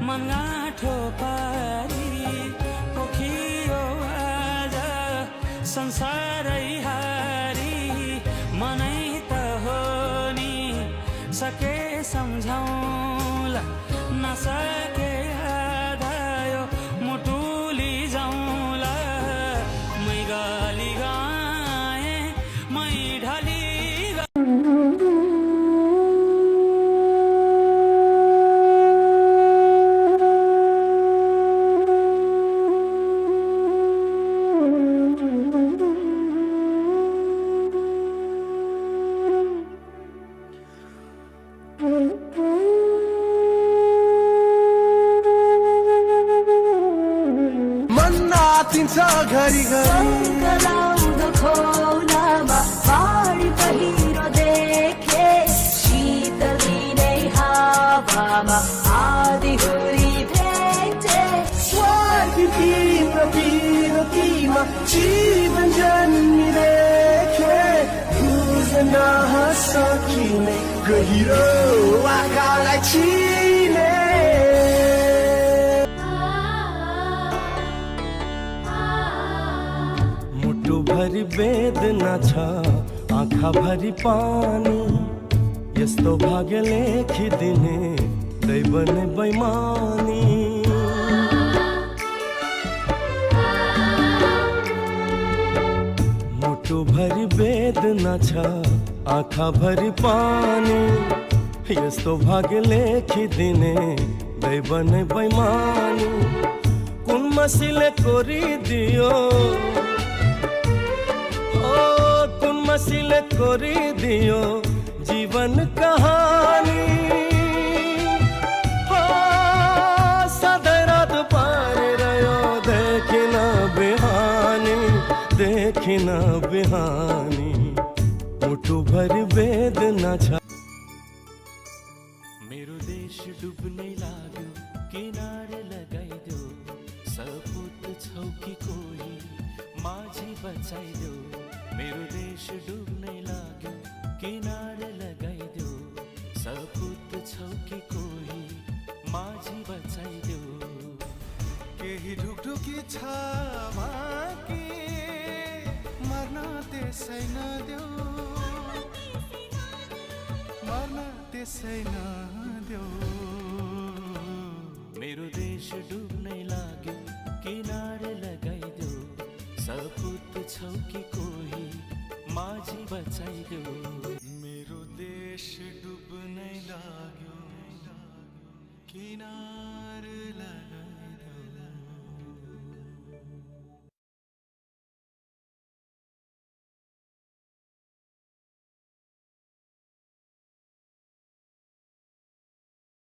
मनगाठो पारी पोखियो आज संसारै हारी मनै त हो नि सके सम्झौला नसके आधायो मुटुली जाउँला मै गाली गाए मै ढली घरी घरी खोलामा बाढी पहिरो देखे शीतली नै हावामा आधी हुरी भेटे तिम्रो जीवन जन्मिरेखे बुझ्न नसकिने गहिरो आँखालाई छिने भरी वेदना छ आँखा भरी पानी यस्तो भाग्य लेखिदिने दैव नै बैमानी मुटु भरी वेदना छ आँखा भरी पानी यस्तो भाग्य लेखिदिने दैव नै बैमानी कुन मसीले कोरिदियो मसीले कोरी दियो जीवन कहानी सधैँ रात पारिरह्यो देखिन बिहानी मुटु भरी वेदना छ मेरो देश डुब्नै लाग्यो किनारे लगाइदेऊ सपुत छौ कि कोही माझी बचाइदेऊ मेरो देश डुब्नै लाग्यो किनारे लगाइदेऊ सपुत छौ कि कोही माझी बचाइदेऊ केही ढुकढुकी छ बाँकी मर्न त्यसै नदेऊ मेरो देश डुब्नै लाग्यो किनारे लगाइदेऊ सपुत छौ कि कोही माझी बचाइदेऊ मेरो देश डुब्नै लाग्यो किनारे लगाइदेऊ